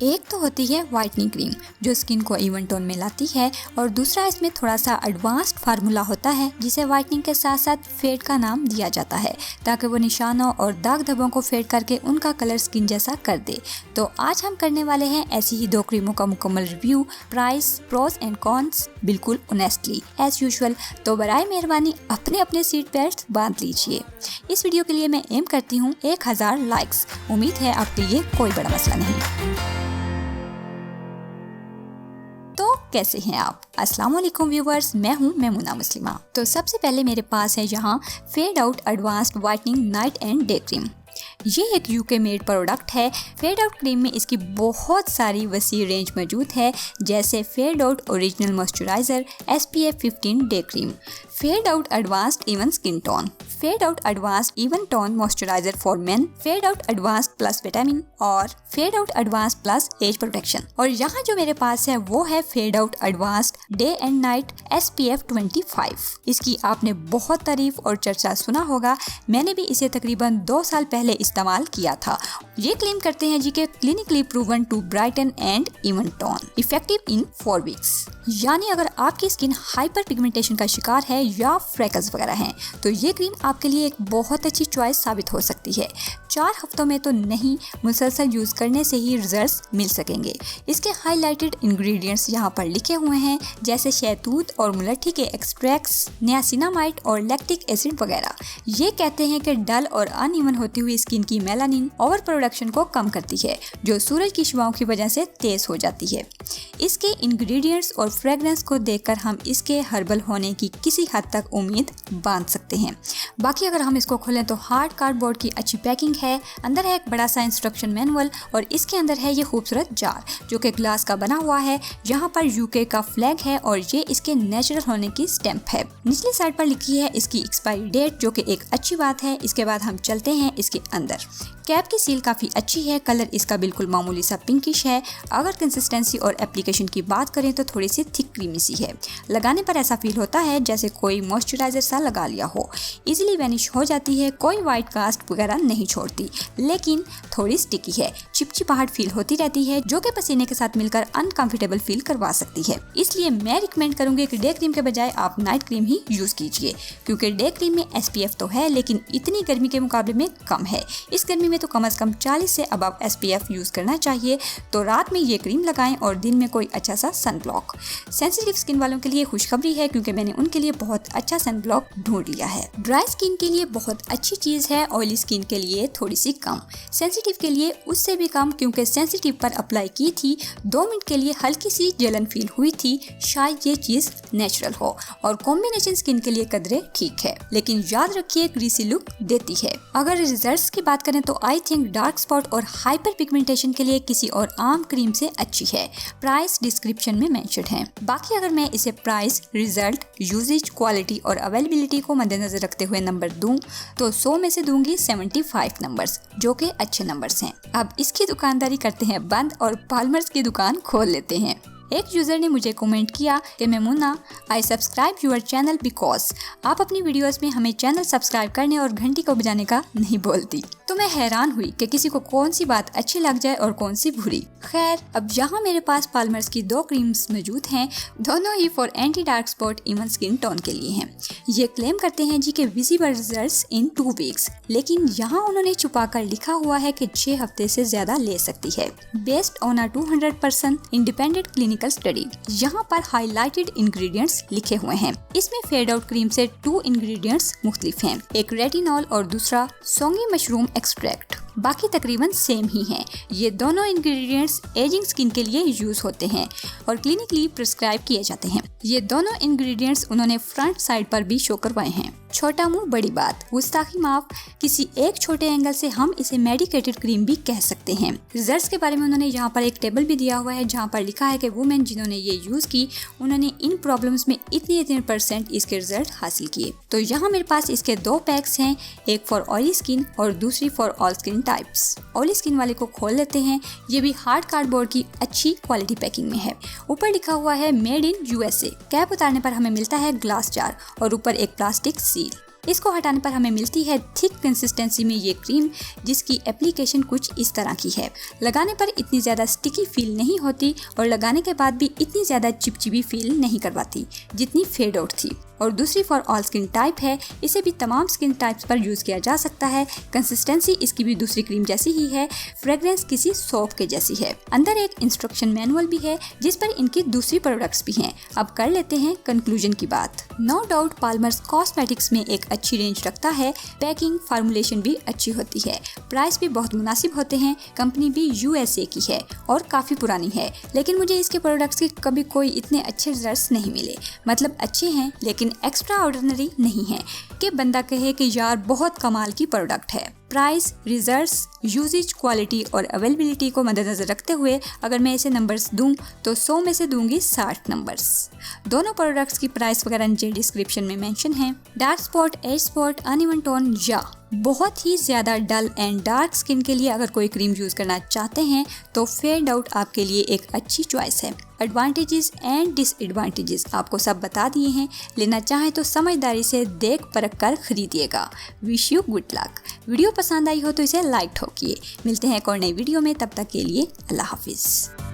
एक तो होती है वाइटनिंग क्रीम जो स्किन को इवन टोन में लाती है और दूसरा इसमें थोड़ा सा एडवांस्ड फार्मूला होता है जिसे वाइटनिंग के साथ साथ फेड का नाम दिया जाता है ताकि वो निशानों और दाग धब्बों को फेड करके उनका कलर स्किन जैसा कर दे। तो आज हम करने वाले हैं ऐसी ही 2 क्रीमों का मुकम्मल review, price, pros and cons, बिल्कुल ऑनेस्टली एज यूजुअल। तो बराए मेहरबानी अपने अपने सीट बेल्ट बांध लीजिए। इस वीडियो के लिए मैं एम करती हूँ 1000 लाइक्स। उम्मीद है आपके लिए कोई बड़ा मसला नहीं। तो कैसे हैं आप? अस्सलाम वालेकुम व्यूवर्स, मैं हूं मेमुना मुस्लिमा। तो सबसे पहले मेरे पास है यहाँ fade out advanced whitening night and day cream. ये एक यूके मेड प्रोडक्ट है। फेड आउट क्रीम में इसकी बहुत सारी वसी रेंज मौजूद है, जैसे fade out original moisturiser, SPF 15 day cream, fade out advanced even skin tone, fade out advanced even tone moisturiser for men, fade out advanced plus vitamin और fade out advanced plus age protection. और यहाँ जो मेरे पास है वो है fade out advanced day and night SPF 25। इसकी आपने बहुत तारीफ और चर्चा सुना होगा। मैंने भी इसे तकरीबन 2 साल पहले इस्तेमाल किया था। ये क्लेम करते हैं जी के clinically proven to brighten and even tone, effective in 4 weeks. यानी अगर आपकी स्किन हाइपर पिगमेंटेशन का शिकार है या फ्रेकल्स वगैरह हैं तो ये क्रीम आपके लिए एक बहुत अच्छी चॉइस साबित हो सकती है। 4 हफ्तों में तो नहीं, मुसलसल यूज करने से ही रिजल्ट्स मिल सकेंगे। इसके हाईलाइटेड इंग्रेडिएंट्स यहाँ पर लिखे हुए हैं, जैसे शहतूत और मुलट्ठी के एक्सट्रैक्ट्स, नियासिनामाइड और लैक्टिक एसिड वगैरह। ये कहते हैं कि डल और अनइवन होती हुई स्किन की मेलानिन ओवर प्रोडक्शन को कम करती है, जो सूरज की शुआओं की वजह से तेज हो जाती है। इसके इंग्रेडिएंट्स और फ्रेग्रेंस को देखकर हम इसके हर्बल होने की किसी हद तक उम्मीद बांध सकते हैं। बाकी अगर हम इसको खोलें तो हार्ड कार्डबोर्ड की अच्छी पैकिंग है, अंदर है एक बड़ा सा इंस्ट्रक्शन मैनुअल और इसके अंदर है ये खूबसूरत जार जो कि ग्लास का बना हुआ है। यहाँ पर यूके का फ्लैग है और ये इसके नेचुरल होने की स्टैंप है। निचली साइड पर लिखी है इसकी एक्सपायरी डेट, जो कि एक अच्छी बात है। इसके बाद हम चलते हैं इसके अंदर। कैप की सील काफ़ी अच्छी है, कलर इसका बिल्कुल मामूली सा पिंकिश है। अगर कंसिस्टेंसी और एप्लीकेशन की बात करें तो थोड़ी सी थिक क्रीमी सी है। लगाने पर ऐसा फील होता है जैसे कोई मॉइस्चराइजर सा लगा लिया हो। इजीली वैनिश हो जाती है, कोई वाइट कास्ट वगैरह नहीं छोड़ती, लेकिन थोड़ी स्टिकी है। चिपचिपाहट फील होती रहती है जो कि पसीने के साथ मिलकर अनकंफर्टेबल फील करवा सकती है। इसलिए मैं रिकमेंड करूंगी कि डे क्रीम के बजाय आप नाइट क्रीम ही यूज कीजिए, क्योंकि डे क्रीम में SPF तो है लेकिन इतनी गर्मी के मुकाबले में कम है। इस गर्मी में तो कम से कम 40 से अबव SPF यूज करना चाहिए। तो रात में ये क्रीम लगाएं और दिन में कोई अच्छा सा सन ब्लॉक। सेंसिटिव स्किन वालों के लिए खुशखबरी है, क्योंकि मैंने उनके लिए बहुत अच्छा सन ब्लॉक ढूंढ लिया है। ड्राई स्किन के लिए बहुत अच्छी चीज है, ऑयली स्किन के लिए थोड़ी सी कम, सेंसिटिव के लिए उससे भी कम, क्योंकि सेंसिटिव पर अप्लाई की थी 2 मिनट के लिए हल्की सी जलन फील हुई थी। शायद ये चीज नेचुरल हो और कॉम्बिनेशन स्किन के लिए कदरे ठीक है, लेकिन याद रखिए ग्रीसी लुक देती है। अगर रिजल्ट्स की बात करें तो आई थिंक डार्क स्पॉट और हाइपर पिगमेंटेशन के लिए किसी और आम क्रीम से अच्छी है। प्राइस डिस्क्रिप्शन में मेंशन्ड है। बाकी अगर मैं इसे प्राइस, रिजल्ट, यूजेज, क्वालिटी और अवेलेबिलिटी को मद्देनजर रखते हुए नंबर दूं तो 100 में से दूंगी 75 नंबर्स, जो कि अच्छे नंबर्स हैं। अब इसकी दुकानदारी करते हैं बंद और पाल्मर्स की दुकान खोल लेते हैं। एक यूजर ने मुझे कमेंट किया कि मेमुना, आई सब्सक्राइब यूर चैनल बिकॉज आप अपनी वीडियोस में हमें चैनल सब्सक्राइब करने और घंटी को बजाने का नहीं बोलती। तो मैं हैरान हुई कि किसी को कौन सी बात अच्छी लग जाए और कौन सी बुरी। खैर, अब यहाँ मेरे पास पाल्मर्स की 2 क्रीम्स मौजूद हैं, दोनों ही for anti dark spot even skin tone के लिए हैं। ये क्लेम करते हैं जी के विजिबल रिजल्ट्स इन 2 वीक्स, लेकिन यहाँ उन्होंने छुपा कर लिखा हुआ है कि 6 हफ्ते से ज्यादा ले सकती है। Based on a 200% independent clinical study. यहाँ पर हाईलाइटेड इंग्रेडिएंट्स लिखे हुए हैं। इसमें फेड आउट क्रीम से 2 इंग्रेडिएंट्स मुख्तलिफ हैं, एक रेटिनॉल और दूसरा सोंगी मशरूम एक्सट्रैक्ट। बाकी तकरीबन सेम ही हैं। ये दोनों इंग्रेडिएंट्स एजिंग स्किन के लिए यूज होते हैं और क्लिनिकली प्रिस्क्राइब किए जाते हैं। ये दोनों इंग्रेडिएंट्स उन्होंने फ्रंट साइड पर भी शो करवाए हैं। छोटा मुंह बड़ी बात, गुस्ताखी माफ, किसी एक छोटे एंगल से हम इसे मेडिकेटेड क्रीम भी कह सकते हैं। रिजल्ट्स के बारे में उन्होंने यहाँ पर एक टेबल भी दिया हुआ है, जहाँ पर लिखा है कि वुमेन जिन्होंने ये यूज की उन्होंने इन प्रॉब्लम्स में इतने % इसके रिजल्ट हासिल किए। तो यहाँ मेरे पास इसके 2 पैक्स हैं, एक फॉर ऑयली स्किन और दूसरी for all skin types. Oily skin वाले को खोल लेते हैं। ये भी हार्ड कार्डबोर्ड की अच्छी क्वालिटी पैकिंग में है। ऊपर लिखा हुआ है मेड इन USA। कैप उतारने पर हमें मिलता है ग्लास जार और ऊपर एक प्लास्टिक सील। इसको हटाने पर हमें मिलती है थिक कंसिस्टेंसी में ये क्रीम, जिसकी एप्लीकेशन कुछ इस तरह की है। लगाने पर इतनी ज़्यादा स्टिकी फील नहीं होती और लगाने के बाद भी इतनी ज़्यादा चिपचिपी फील नहीं करवाती जितनी फेड आउट थी। और दूसरी फॉर ऑल स्किन टाइप है, इसे भी तमाम स्किन टाइप्स पर यूज़ किया जा सकता है। कंसिस्टेंसी इसकी भी दूसरी क्रीम जैसी ही है, फ्रेग्रेंस किसी सोप के जैसी है। अंदर एक इंस्ट्रक्शन मैनुअल भी है जिस पर इनकी दूसरी प्रोडक्ट्स भी हैं। अब कर लेते हैं कंक्लूजन की बात। नो डाउट पाल्मर्स कॉस्मेटिक्स में एक अच्छी रेंज रखता है, पैकिंग फार्मूलेशन भी अच्छी होती है, प्राइस भी बहुत मुनासिब होते हैं। कंपनी भी USA की है और काफ़ी पुरानी है, लेकिन मुझे इसके प्रोडक्ट्स के कभी कोई इतने अच्छे रिजल्ट्स नहीं मिले। मतलब अच्छे हैं लेकिन एक्स्ट्रा ऑर्डिनरी नहीं है कि बंदा कहे कि यार बहुत कमाल की प्रोडक्ट है। प्राइस, रिजल्ट्स, यूजेज, क्वालिटी और अवेलेबिलिटी को मद्देनजर रखते हुए अगर मैं इसे नंबर्स दूं तो 100 में से दूंगी 60 नंबर्स। दोनों प्रोडक्ट्स की प्राइस वगैरह नीचे डिस्क्रिप्शन में मेंशन है। Dark spot, age spot, uneven tone या बहुत ही ज़्यादा डल एंड डार्क स्किन के लिए अगर कोई क्रीम यूज़ करना चाहते हैं तो फेड आउट आपके लिए एक अच्छी चॉइस है। एडवांटेजेस एंड डिसएडवांटेजेस आपको सब बता दिए हैं। लेना चाहें तो समझदारी से देख परख कर खरीदिएगा। Wish you good luck. Video पसंद आई हो तो इसे लाइक ठोकिए। मिलते हैं एक और नई वीडियो में, तब तक के लिए अल्लाह हाफिज़।